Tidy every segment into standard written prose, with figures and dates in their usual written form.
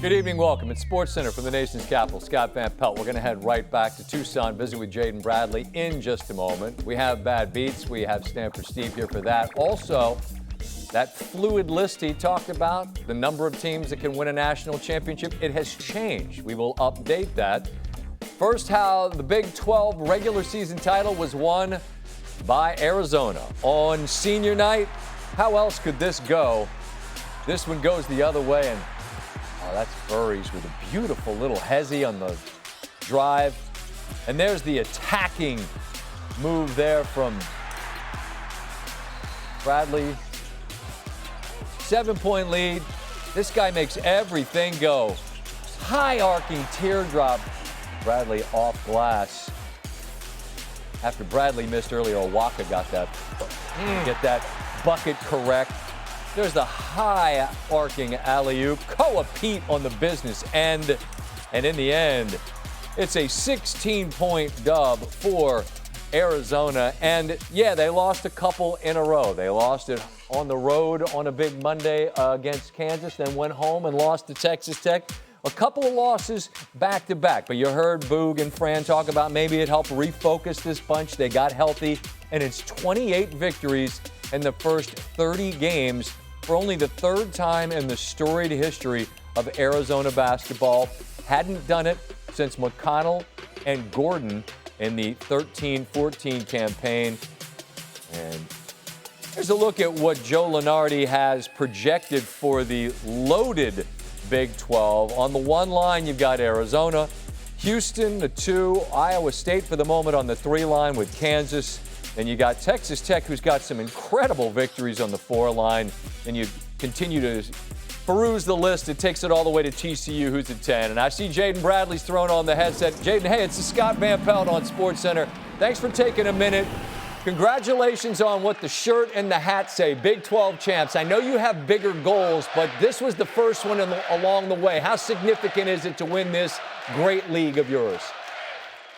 Good evening, welcome. It's SportsCenter from the nation's capital. Scott Van Pelt. We're going to head right back to Tucson, visit with Jaden Bradley in just a moment. We have Bad Beats. We have Stanford Steve here for that. Also, that fluid list he talked about, the number of teams that can win a national championship, it has changed. We will update that. First, how the Big 12 regular season title was won by Arizona on senior night. How else could this go? This one goes the other way, and that's Furries with a beautiful little hezzy on the drive. And there's the attacking move there from Bradley. 7-point lead. This guy makes everything go. High arcing teardrop. Bradley off glass. After Bradley missed earlier, Owaka got that. Get that bucket correct. There's the high arcing alley-oop. Koa Pete on the business end. And in the end, it's a 16-point dub for Arizona. And yeah, they lost a couple in a row. They lost it on the road on a big Monday against Kansas, then went home and lost to Texas Tech. A couple of losses back-to-back. But you heard Boog and Fran talk about maybe it helped refocus this bunch. They got healthy, and it's 28 victories in the first 30 games for only the third time in the storied history of Arizona basketball. Hadn't done it since McConnell and Gordon in the 13-14 campaign. And here's a look at what Joe Lunardi has projected for the loaded Big 12. On the one line, you've got Arizona, Houston, the 2, Iowa State for the moment on the 3 line with Kansas. And you got Texas Tech, who's got some incredible victories on the 4 line. And you continue to peruse the list. It takes it all the way to TCU, who's at 10. And I see Jaden Bradley's thrown on the headset. Jaden, hey, it's the Scott Van Pelt on SportsCenter. Thanks for taking a minute. Congratulations on what the shirt and the hat say, Big 12 champs. I know you have bigger goals, but this was the first one along the way. How significant is it to win this great league of yours?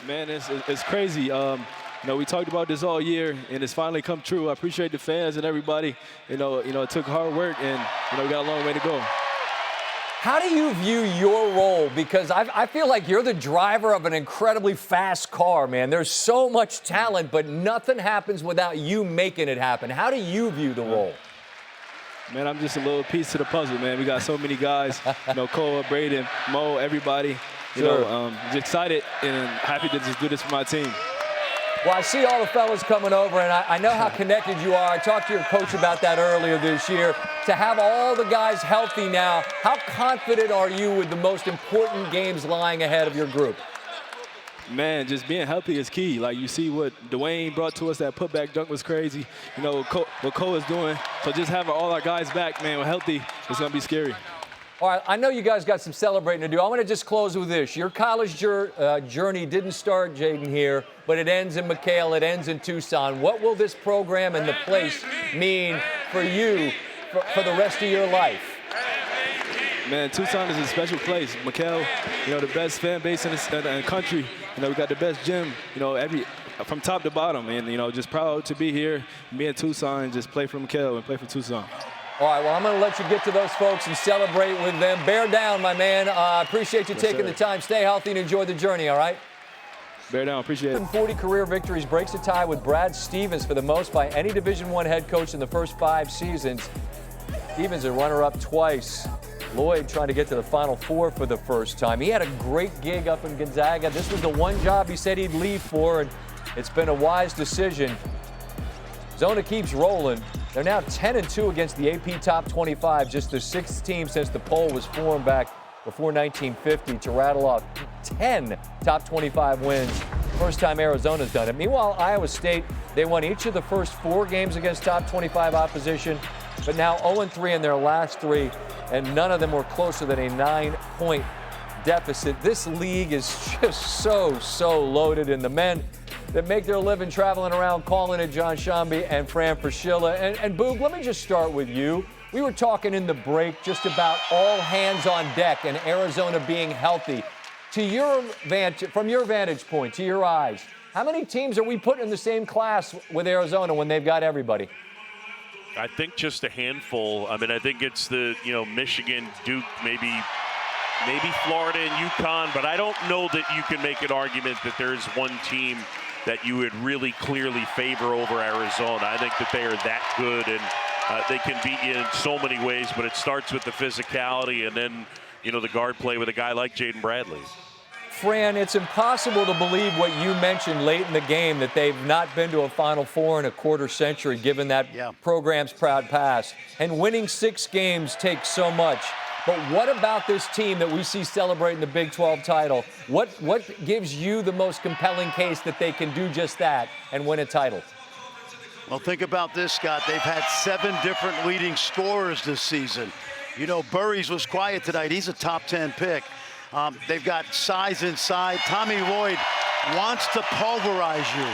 Man, it's crazy. We talked about this all year, and it's finally come true. I appreciate the fans and everybody. It took hard work, and we got a long way to go. How do you view your role? Because I feel like you're the driver of an incredibly fast car, man. There's so much talent, but nothing happens without you making it happen. How do you view the role? Man, I'm just a little piece to the puzzle, man. We got so many guys, Koa, Braden, Mo, everybody. Just excited and happy to just do this for my team. Well, I see all the fellas coming over, and I know how connected you are. I talked to your coach about that earlier this year. To have all the guys healthy now, how confident are you with the most important games lying ahead of your group? Man, just being healthy is key. Like, you see what Dwayne brought to us, that putback dunk was crazy. What Cole is doing. So just having all our guys back, man, we're healthy, it's going to be scary. All right, I know you guys got some celebrating to do. I want to just close with this. Your college journey didn't start, Jaden, here, but it ends in McHale, it ends in Tucson. What will this program and the place mean for you for the rest of your life? Man, Tucson is a special place. McHale, the best fan base in the country. We got the best gym, from top to bottom. And, just proud to be here, be in Tucson, and just play for McHale and play for Tucson. All right, well, I'm going to let you get to those folks and celebrate with them. Bear down, my man. I appreciate you taking the time. Stay healthy and enjoy the journey, all right? Bear down, appreciate it. 40 career victories, breaks a tie with Brad Stevens for the most by any Division I head coach in the first 5 seasons. Stevens a runner-up twice. Lloyd trying to get to the Final Four for the first time. He had a great gig up in Gonzaga. This was the one job he said he'd leave for, and it's been a wise decision. Zona keeps rolling. They're now 10-2 against the AP Top 25, just the 6th team since the poll was formed back before 1950 to rattle off 10 Top 25 wins. First time Arizona's done it. Meanwhile, Iowa State, they won each of the first 4 games against Top 25 opposition, but now 0-3 in their last 3, and none of them were closer than a 9-point deficit. This league is just so loaded, and the men that make their living traveling around calling it Jon Sciambi and Fran Fraschilla. And Boog, let me just start with you. We were talking in the break just about all hands on deck and Arizona being healthy. From your vantage point, to your eyes, how many teams are we putting in the same class with Arizona when they've got everybody? I think just a handful. I mean, I think it's the, Michigan, Duke, maybe maybe Florida and UConn, but I don't know that you can make an argument that there's one team that you would really clearly favor over Arizona. I think that they are that good, and they can beat you in so many ways, but it starts with the physicality and then, you know, the guard play with a guy like Jaden Bradley. Fran, it's impossible to believe what you mentioned late in the game, that they've not been to a Final Four in a quarter century, given that program's proud past. And winning 6 games takes so much. But what about this team that we see celebrating the Big 12 title? What gives you the most compelling case that they can do just that and win a title? Well, think about this, Scott. They've had 7 different leading scorers this season. You know, Burries was quiet tonight. He's a top 10 pick. They've got size inside. Tommy Lloyd wants to pulverize you.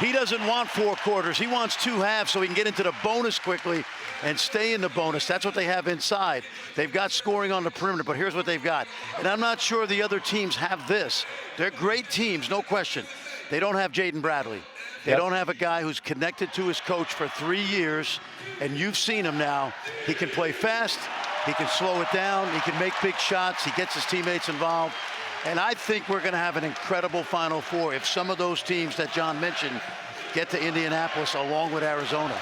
He doesn't want 4 quarters. He wants 2 halves so he can get into the bonus quickly and stay in the bonus. That's what they have inside. They've got scoring on the perimeter, but here's what they've got. And I'm not sure the other teams have this. They're great teams, no question. They don't have Jaden Bradley. They don't have a guy who's connected to his coach for 3 years, and you've seen him now. He can play fast. He can slow it down. He can make big shots. He gets his teammates involved. And I think we're going to have an incredible Final Four if some of those teams that John mentioned get to Indianapolis along with Arizona.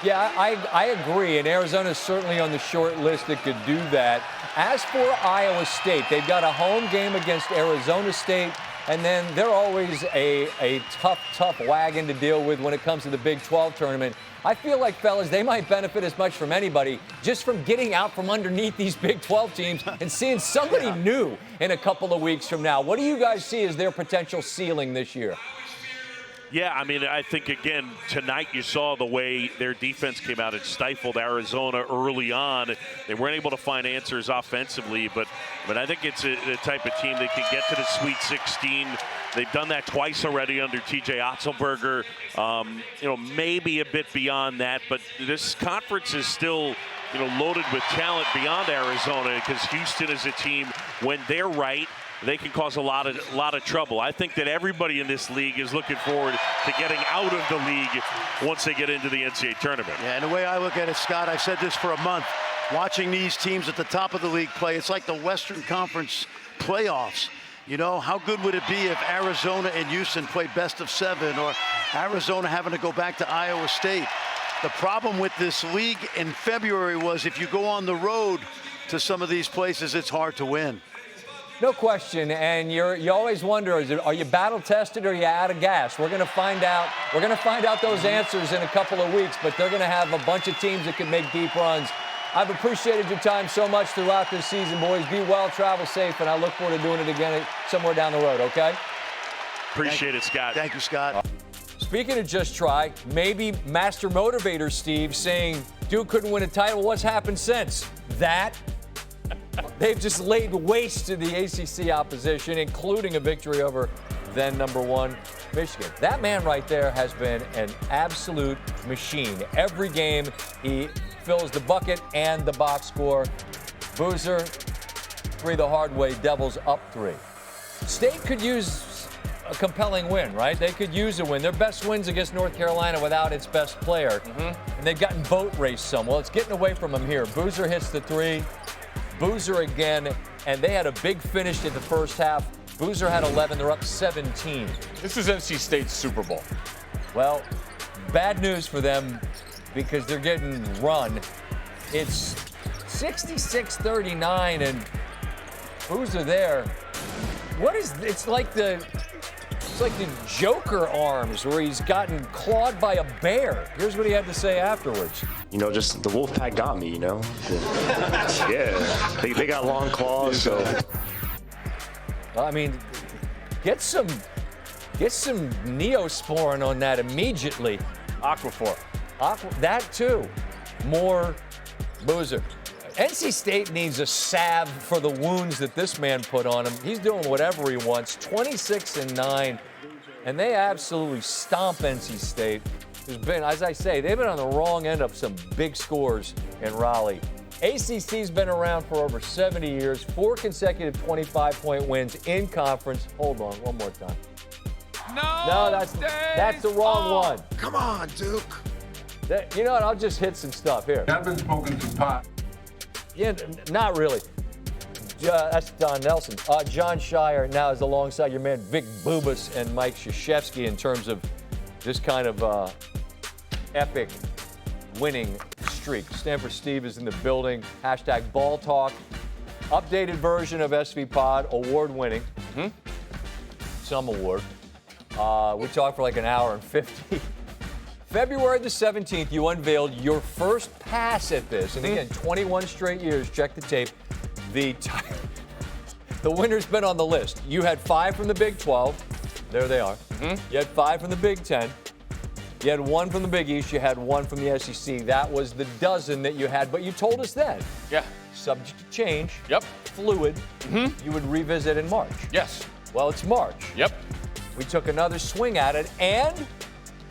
Yeah, I agree, and Arizona's certainly on the short list that could do that. As for Iowa State, they've got a home game against Arizona State, and then they're always a tough wagon to deal with when it comes to the Big 12 tournament. I feel like, fellas, they might benefit as much from anybody just from getting out from underneath these Big 12 teams and seeing somebody new in a couple of weeks from now. What do you guys see as their potential ceiling this year? Yeah, I mean, I think, again, tonight you saw the way their defense came out and stifled Arizona early on. They weren't able to find answers offensively, but I think it's a type of team that can get to the Sweet 16. They've done that twice already under TJ Otzelberger. You know, maybe a bit beyond that, but this conference is still, you know, loaded with talent beyond Arizona, because Houston is a team, when they're right, they can cause a lot of trouble. I think that everybody in this league is looking forward to getting out of the league once they get into the NCAA tournament. Yeah, and the way I look at it, Scott, I've said this for a month, watching these teams at the top of the league play, it's like the Western Conference playoffs. You know, how good would it be if Arizona and Houston played best of 7, or Arizona having to go back to Iowa State? The problem with this league in February was if you go on the road to some of these places, it's hard to win. No question, and you always wonder, are you battle tested or are you out of gas? We're going to find out. We're going to find out those answers in a couple of weeks, but they're going to have a bunch of teams that can make deep runs. I've appreciated your time so much throughout this season, boys. Be well, travel safe, and I look forward to doing it again somewhere down the road, okay? Appreciate it, Scott. Thank you, Scott. Speaking of just try, maybe master motivator Steve saying Duke couldn't win a title. What's happened since? That. They've just laid waste to the ACC opposition, including a victory over then #1 Michigan. That man right there has been an absolute machine. Every game he fills the bucket and the box score. Boozer, 3 the hard way, Devils up 3. State could use a compelling win, right? They could use a win. Their best wins against North Carolina without its best player. And they've gotten boat raced some. Well, it's getting away from them here. Boozer hits the 3. Boozer again, and they had a big finish in the first half. Boozer had 11. They're up 17. This is NC State's Super Bowl. Well, bad news for them because they're getting run. It's 66-39, and Boozer there. What is it's like the Joker arms where he's gotten clawed by a bear. Here's what he had to say afterwards. You know, just the wolf pack got me, you know? Yeah, they got long claws, so. I mean, get some Neosporin on that immediately. Aquaphor. That too. More Boozer. NC State needs a salve for the wounds that this man put on him. He's doing whatever he wants. 26-9, and they absolutely stomp NC State. There's been, as I say, they've been on the wrong end of some big scores in Raleigh. ACC's been around for over 70 years, 4 consecutive 25-point wins in conference. Hold on, one more time. No, that's the wrong one. Come on, Duke. You know what? I'll just hit some stuff here. I've been smoking some pot. Yeah, not really. That's Don Nelson. John Shire now is alongside your man Vic Bubas and Mike Krzyzewski in terms of this kind of epic winning streak. Stanford Steve is in the building. Hashtag ball talk. Updated version of SV Pod, award-winning. Some award. We talked for like an hour and 50. February the 17th, you unveiled your first pass at this. And again, 21 straight years. Check the tape. The winner's been on the list. You had 5 from the Big 12. There they are. You had 5 from the Big 10. You had 1 from the Big East. You had 1 from the SEC. That was the dozen that you had. But you told us then. Yeah. Subject to change. Yep. Fluid. You would revisit in March. Yes. Well, it's March. Yep. We took another swing at it, and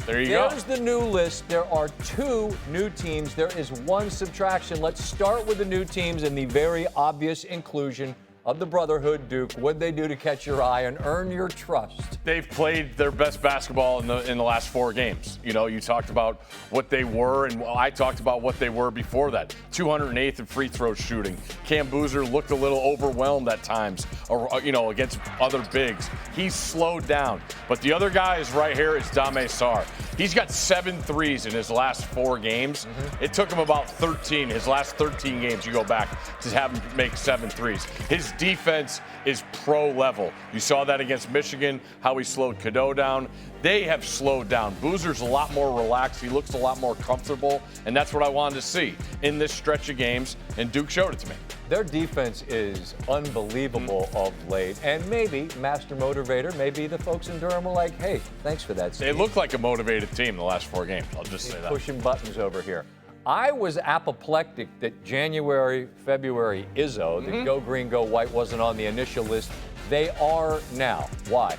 There you go. there's the new list. There are 2 new teams. There is 1 subtraction. Let's start with the new teams and the very obvious inclusion of the Brotherhood. Duke, what'd they do to catch your eye and earn your trust? They've played their best basketball in the last 4 games. You know, you talked about what they were, and I talked about what they were before that. 208th in free throw shooting. Cam Boozer looked a little overwhelmed at times, against other bigs. He's slowed down. But the other guy is right here is Dame Sarr. He's got 7 threes in his last 4 games. It took him about 13, his last 13 games, you go back, to have him make 7 threes. His defense is pro level. You saw that against Michigan, how he slowed Cadeau down. They have slowed down. Boozer's a lot more relaxed. He looks a lot more comfortable, and that's what I wanted to see in this stretch of games, and Duke showed it to me. Their defense is unbelievable of late, and maybe master motivator, maybe the folks in Durham were like, hey, thanks for that, Steve. They look like a motivated team the last 4 games. I'll just say that. Pushing buttons over here. I was apoplectic that January, February Izzo, that Go Green, Go White wasn't on the initial list. They are now. Why?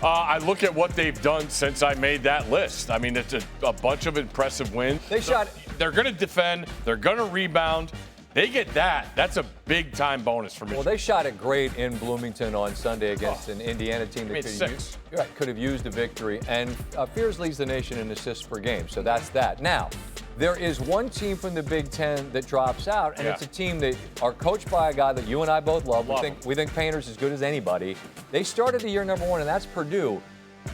I look at what they've done since I made that list. I mean, it's a bunch of impressive wins. They're going to defend. They're going to rebound. They get that. That's a big-time bonus for me. Well, they shot it great in Bloomington on Sunday against an Indiana team that could have used a victory. And Fears leads the nation in assists per game, so that's that. Now, there is one team from the Big Ten that drops out, and it's a team that are coached by a guy that you and I both love. We think Painter's as good as anybody. They started the year number 1, and that's Purdue.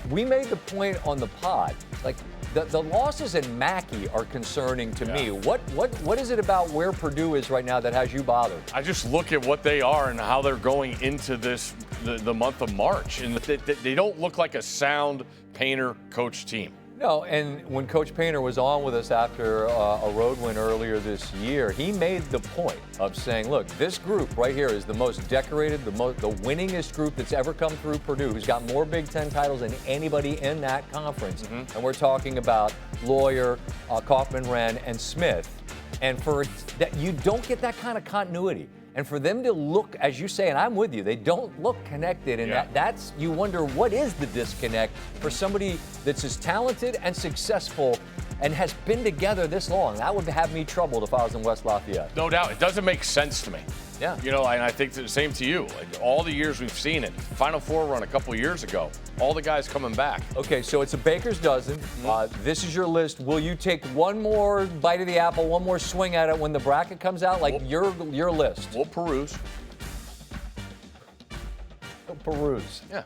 We made the point on the pod, like, the losses in Mackey are concerning to me. What is it about where Purdue is right now that has you bothered? I just look at what they are and how they're going into this the month of March, and they don't look like a sound Painter coach team. No, and when Coach Painter was on with us after a road win earlier this year, he made the point of saying, look, this group right here is the most decorated, the winningest group that's ever come through Purdue, who's got more Big Ten titles than anybody in that conference. And we're talking about Lawyer, Kaufman-Wren, and Smith. And for that, you don't get that kind of continuity. And for them to look, as you say, and I'm with you, they don't look connected. And that's, you wonder, what is the disconnect for somebody that's as talented and successful and has been together this long? That would have me troubled if I was in West Lafayette. No doubt. It doesn't make sense to me. Yeah. You know, and I think the same to you. Like, all the years we've seen it. Final Four run a couple years ago. All the guys coming back. Okay, so it's a baker's dozen. This is your list. Will you take one more bite of the apple, one more swing at it when the bracket comes out? Like your list. We'll peruse. Peruse. Yeah.